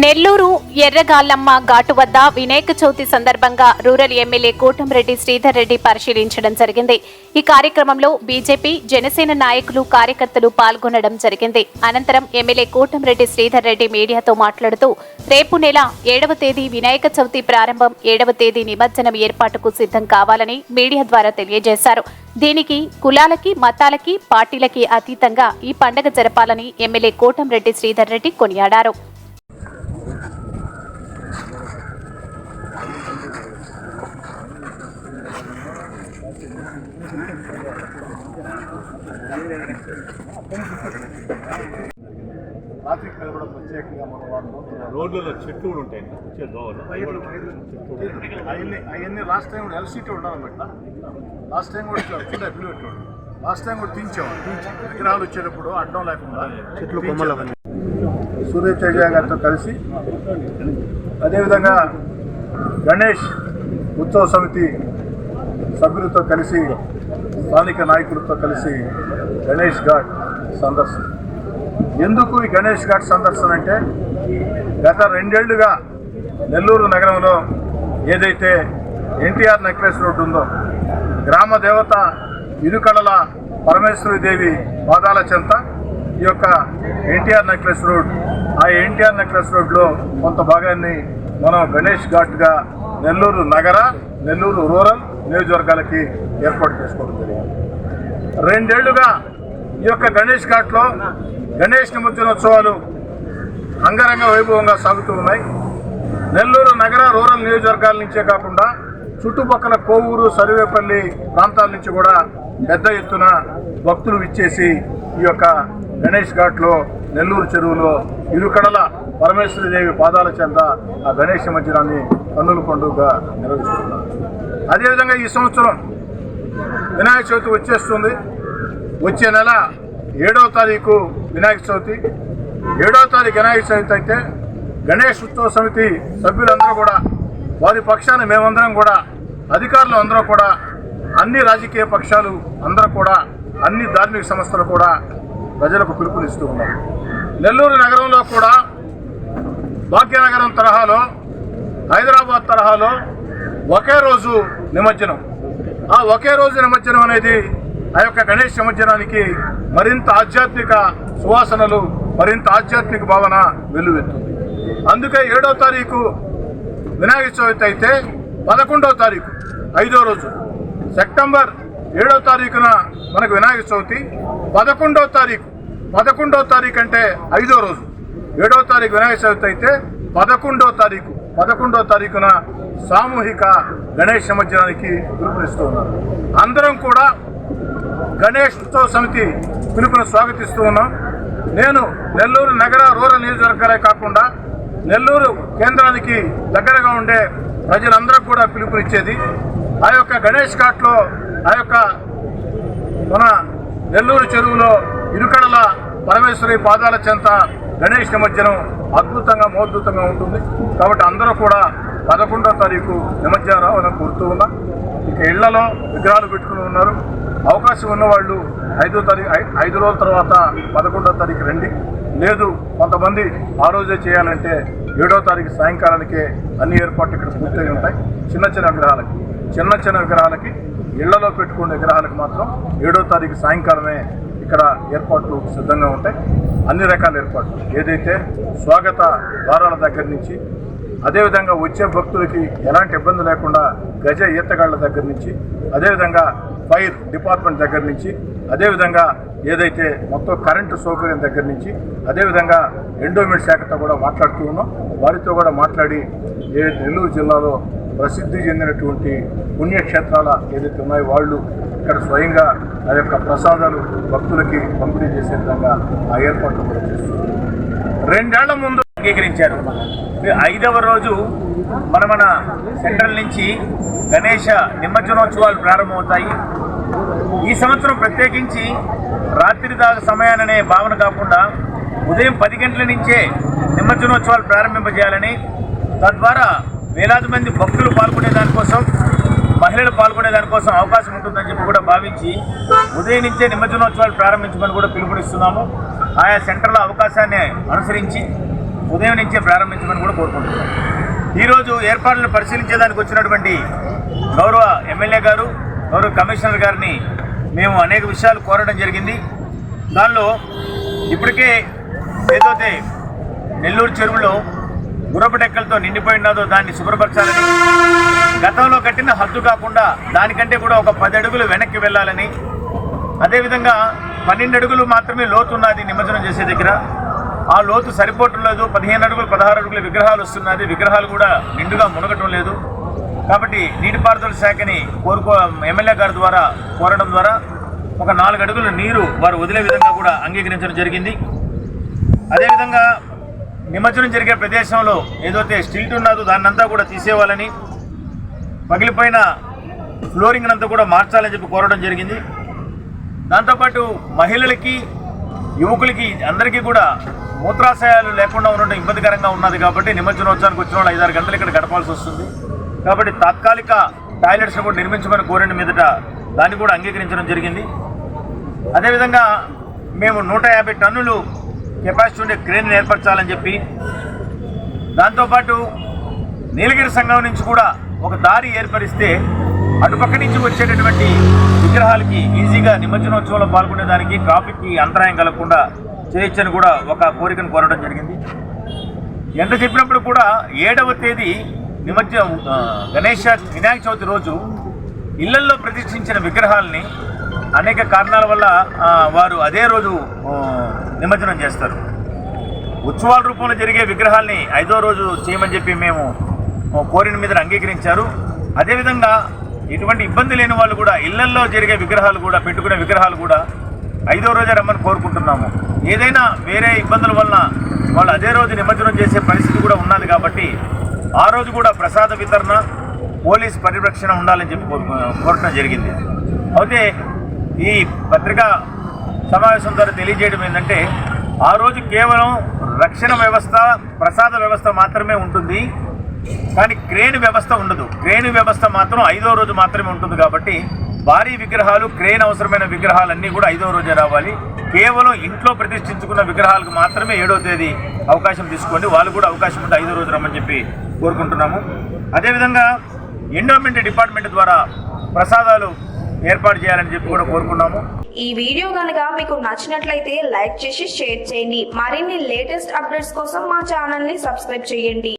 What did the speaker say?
నెల్లూరు ఎర్రగాల్లమ్మ ఘాటు వద్ద వినాయక చవితి సందర్భంగా రూరల్ ఎమ్మెల్యే కోటంరెడ్డి శ్రీధర్ రెడ్డి పరిశీలించడం జరిగింది. ఈ కార్యక్రమంలో బీజేపీ, జనసేన నాయకులు, కార్యకర్తలు పాల్గొనడం జరిగింది. అనంతరం ఎమ్మెల్యే కోటంరెడ్డి శ్రీధర్ రెడ్డి మీడియాతో మాట్లాడుతూ రేపు నెల 7వ తేదీ వినాయక చవితి ప్రారంభం, 7వ తేదీ నిమజ్జనం ఏర్పాటుకు సిద్ధం కావాలని మీడియా ద్వారా తెలియజేశారు. దీనికి కులాలకి, మతాలకి, పార్టీలకి అతీతంగా ఈ పండుగ జరపాలని ఎమ్మెల్యే కోటంరెడ్డి శ్రీధర్ రెడ్డి కొనియాడారు. ట్రాఫిక్ మీద కూడా ప్రత్యేకంగా మనం వాడుకుంటున్నాం. రోడ్లలో చెట్లు కూడా ఉంటాయి, అవన్నీ లాస్ట్ టైం కూడా ఎల్సీటీ ఉండాలన్నమాట. లాస్ట్ టైం కూడా చూడే పిలువ పెట్టాడు. లాస్ట్ టైం కూడా తీయించాము. విగ్రహాలు వచ్చేటప్పుడు అడ్డం లేకుండా చెట్లు కొమ్మలు సూర్య తేజ గారితో కలిసి, అదేవిధంగా గణేష్ ఉత్సవ సమితి సభ్యులతో కలిసి, స్థానిక నాయకులతో కలిసి గణేష్ ఘాట్ సందర్శన. ఎందుకు ఈ గణేష్ ఘాట్ సందర్శన అంటే, గత 2 ఏళ్లుగా నెల్లూరు నగరంలో ఏదైతే ఎన్టీఆర్ నెక్లెస్ రోడ్డు ఉందో, గ్రామ దేవత ఇరుకళల పరమేశ్వరీదేవి పాదాల చెంత ఈ యొక్క ఎన్టీఆర్ నెక్లెస్ రోడ్, ఆ ఎన్టీఆర్ నెక్లెస్ రోడ్లో కొంత భాగాన్ని మనం గణేష్ ఘాట్గా నెల్లూరు నగర, నెల్లూరు రూరల్ నియోజకవర్గాలకి ఏర్పాటు చేసుకోవడం జరిగింది. 2 ఏళ్లుగా ఈ యొక్క గణేష్ ఘాట్లో గణేష్ నిమజ్జనోత్సవాలు అంగరంగ వైభవంగా సాగుతూ ఉన్నాయి. నెల్లూరు నగర, రూరల్ నియోజకవర్గాల నుంచే కాకుండా చుట్టుపక్కల కోవూరు, సర్వేపల్లి ప్రాంతాల నుంచి కూడా పెద్ద ఎత్తున భక్తులు విచ్చేసి ఈ యొక్క గణేష్ ఘాట్లో, నెల్లూరు చెరువులో ఇరుకడల పరమేశ్వరీదేవి పాదాల చెంత ఆ గణేష్ నిమజ్జనాన్ని కన్నుల పండుగగా నిర్వహిస్తున్నారు. అదేవిధంగా ఈ సంవత్సరం వినాయక చవితి వచ్చేస్తుంది. వచ్చే నెల 7వ తారీఖు వినాయక చవితి. 7వ తారీఖు వినాయక చవితి అయితే గణేష్ ఉత్సవ సమితి సభ్యులందరూ కూడా, వారి పక్షాన మేమందరం కూడా, అధికారులు అందరూ కూడా, అన్ని రాజకీయ పక్షాలు అందరూ కూడా, అన్ని ధార్మిక సంస్థలు కూడా ప్రజలకు పిలుపునిస్తూ ఉన్నారు. నెల్లూరు నగరంలో కూడా భాగ్యనగరం తరహాలో, హైదరాబాద్ తరహాలో ఒకే రోజు నిమజ్జనం. ఆ ఒకే రోజు నిమజ్జనం అనేది ఆ యొక్క గణేష్ నిమజ్జనానికి మరింత ఆధ్యాత్మిక సువాసనలు, మరింత ఆధ్యాత్మిక భావన వెల్లువెత్తుంది. అందుకే 7వ తారీఖు వినాయక చవితి అయితే 11వ తారీఖు 5వ రోజు, సెప్టెంబర్ 7వ తారీఖున మనకు వినాయక చవితి, 11వ తారీఖు అంటే 5వ రోజు. 7వ తారీఖు వినాయక చవితి అయితే 11వ తారీఖున సామూహిక గణేష్ నిమజ్జనానికి పిలుపునిస్తూ ఉన్నారు. అందరం కూడా గణేష్ ఉత్సవ సమితి పిలుపును స్వాగతిస్తూ ఉన్నాం. నేను నెల్లూరు నగర, రూరల్ నియోజకవర్గాలే కాకుండా నెల్లూరు కేంద్రానికి దగ్గరగా ఉండే ప్రజలందరూ కూడా పిలుపునిచ్చేది, ఆ యొక్క గణేష్ ఘాట్లో, ఆ యొక్క మన నెల్లూరు చెరువులో ఇరుకడల పరమేశ్వరి పాదాల చెంత గణేష్ నిమజ్జనం అద్భుతంగా, మోద్భుతంగా ఉంటుంది. కాబట్టి అందరూ కూడా 11వ తారీఖు నిమజ్జనం రావాలని కోరుతూ ఉన్నాం. ఇక ఇళ్లలో విగ్రహాలు పెట్టుకుని ఉన్నారు. అవకాశం ఉన్నవాళ్ళు 5 రోజుల తర్వాత 11వ తారీఖు రండి. లేదు, కొంతమంది ఆ రోజే చేయాలంటే 7వ తారీఖు సాయంకాలానికే అన్ని ఏర్పాట్లు ఇక్కడ పూర్తయి ఉంటాయి. చిన్న విగ్రహాలకి ఇళ్లలో పెట్టుకునే విగ్రహాలకు మాత్రం 7వ తారీఖు సాయంకాలమే ఇక్కడ ఏర్పాట్లు సిద్ధంగా ఉంటాయి. అన్ని రకాల ఏర్పాట్లు, ఏదైతే స్వాగత ద్వారాల దగ్గర నుంచి, అదేవిధంగా వచ్చే భక్తులకి ఎలాంటి ఇబ్బంది లేకుండా గజ ఈతగాళ్ల దగ్గర నుంచి, అదేవిధంగా ఫైర్ డిపార్ట్మెంట్ దగ్గర నుంచి, అదేవిధంగా ఏదైతే మొత్తం కరెంటు సౌకర్యం దగ్గర నుంచి, అదేవిధంగా ఎండోమెంట్ శాఖతో కూడా మాట్లాడుతూ ఉన్నాం. వారితో కూడా మాట్లాడి నెల్లూరు జిల్లాలో ప్రసిద్ధి చెందినటువంటి పుణ్యక్షేత్రాల ఏదైతే ఉన్నాయో వాళ్ళు ఇక్కడ స్వయంగా ఆ యొక్క ప్రసాదాలు భక్తులకి పంపిణీ చేసే విధంగా ఆ ఏర్పాట్లు కూడా చేస్తున్నారు. 2 ఏళ్ల ముందు అంగీకరించారు. 5వ రోజు మన సెంట్రల్ నుంచి గణేష నిమజ్జనోత్సవాలు ప్రారంభమవుతాయి. ఈ సంవత్సరం ప్రత్యేకించి రాత్రి దాకా సమయాననే భావన కాకుండా ఉదయం 10 గంటల నుంచే నిమజ్జనోత్సవాలు ప్రారంభింపజేయాలని, తద్వారా వేలాది మంది భక్తులు పాల్గొనే దానికోసం, మహిళలు పాల్గొనే దానికోసం అవకాశం ఉంటుందని చెప్పి కూడా భావించి ఉదయం నుంచే నిమజ్జనోత్సవాలు ప్రారంభించమని కూడా పిలుపునిస్తున్నాము. ఆయా సెంటర్ల అవకాశాన్ని అనుసరించి ఉదయం నుంచే ప్రారంభించమని కూడా కోరుకుంటున్నాం. ఈరోజు ఏర్పాట్లను పరిశీలించేదానికి వచ్చినటువంటి గౌరవ ఎమ్మెల్యే గారు, గౌరవ కమిషనర్ గారిని మేము అనేక విషయాలు కోరడం జరిగింది. దానిలో ఇప్పటికే ఏదైతే నెల్లూరు చెరువులో గుర్రపుడెక్కలతో నిండిపోయినదో దాన్ని శుభ్రపరచాలని, గతంలో కట్టిన హద్దు కాకుండా దానికంటే కూడా ఒక 10 అడుగులు వెనక్కి వెళ్ళాలని, అదేవిధంగా 12 అడుగులు మాత్రమే లోతు ఉన్నది నిమజ్జనం చేసే దగ్గర, ఆ లోతు సరిపోవటం లేదు. 15 అడుగులు 16 అడుగుల విగ్రహాలు వస్తున్నది, విగ్రహాలు కూడా నిండుగా మునగటం లేదు. కాబట్టి నీటిపారుదల శాఖని ఎమ్మెల్యే గారి ద్వారా కోరడం ద్వారా ఒక 4 అడుగుల నీరు వారు వదిలే విధంగా కూడా అంగీకరించడం జరిగింది. అదేవిధంగా నిమజ్జనం జరిగే ప్రదేశంలో ఏదైతే స్టిల్ట్ ఉన్నదో దాన్నంతా కూడా తీసేవాలని, పగిలిపోయిన ఫ్లోరింగ్ అంతా కూడా మార్చాలని చెప్పి కోరడం జరిగింది. దాంతోపాటు మహిళలకి, యువకులకి అందరికీ కూడా మూత్రాశయాలు లేకుండా ఉండడం ఇబ్బందికరంగా ఉన్నది. కాబట్టి నిమజ్జనోత్సవానికి వచ్చిన వాళ్ళు 5-6 గంటలు ఇక్కడ గడపాల్సి వస్తుంది. కాబట్టి తాత్కాలిక టాయిలెట్స్ను కూడా నిర్మించమని కోరిన మీదట దాన్ని కూడా అంగీకరించడం జరిగింది. అదేవిధంగా మేము 150 టన్నులు కెపాసిటీ ఉండే క్రేన్ ఏర్పరచాలని చెప్పి, దాంతోపాటు నీలగిరి సంఘం నుంచి కూడా ఒక దారి ఏర్పరిస్తే అటుపక్క నుంచి వచ్చేటటువంటి విగ్రహాలకి ఈజీగా నిమజ్జనోత్సవంలో పాల్గొనేదానికి ట్రాఫిక్కి అంతరాయం కలగకుండా చేయొచ్చని కూడా ఒక కోరికను కోరడం జరిగింది. ఎంత చెప్పినప్పుడు కూడా 7వ తేదీ వినాయక చవితి రోజు ఇళ్లల్లో ప్రతిష్ఠించిన విగ్రహాలని అనేక కారణాల వల్ల వారు అదే రోజు నిమజ్జనం చేస్తారు. ఉత్సవాల రూపంలో జరిగే విగ్రహాల్ని 5వ రోజు చేయమని చెప్పి మేము కోరిన మీద అంగీకరించారు. అదేవిధంగా ఎటువంటి ఇబ్బంది లేని వాళ్ళు కూడా ఇళ్లల్లో జరిగే విగ్రహాలు కూడా, పెట్టుకునే విగ్రహాలు కూడా 5వ రోజే రమ్మని కోరుకుంటున్నాము. ఏదైనా వేరే ఇబ్బందుల వలన వాళ్ళు అదే రోజు నిమజ్జనం చేసే పరిస్థితి కూడా ఉన్నది. కాబట్టి ఆ రోజు కూడా ప్రసాద వితరణ, పోలీస్ పరిరక్షణ ఉండాలని చెప్పి కోరటం జరిగింది. అయితే ఈ పత్రికా సమావేశం ద్వారా తెలియజేయడం ఏంటంటే, ఆ రోజు కేవలం రక్షణ వ్యవస్థ, ప్రసాద వ్యవస్థ మాత్రమే ఉంటుంది, కానీ క్రేన్ వ్యవస్థ ఉండదు. క్రేన్ వ్యవస్థ మాత్రం 5వ రోజు మాత్రమే ఉంటుంది. కాబట్టి భారీ విగ్రహాలు, క్రేన్ అవసరమైన విగ్రహాలన్నీ కూడా 5వ రోజే రావాలి. కేవలం ఇంట్లో ప్రతిష్ఠించుకున్న విగ్రహాలకు మాత్రమే 7వ తేదీ అవకాశం తీసుకోండి. వాళ్ళు కూడా అవకాశం ఉంటే 5వ రోజు రమ్మని చెప్పి కోరుకుంటున్నాము. అదేవిధంగా ఎండోమెంట్ డిపార్ట్మెంట్ ద్వారా ప్రసాదాలు ఏర్పాటు చేయాలని చెప్పి కూడా కోరుకున్నాము. ఈ వీడియో కనుక మీకు నచ్చినట్లయితే లైక్ చేసి షేర్ చేయండి. మరిన్ని లేటెస్ట్ అప్డేట్స్ కోసం మా ఛానల్ ని సబ్స్క్రైబ్ చేయండి.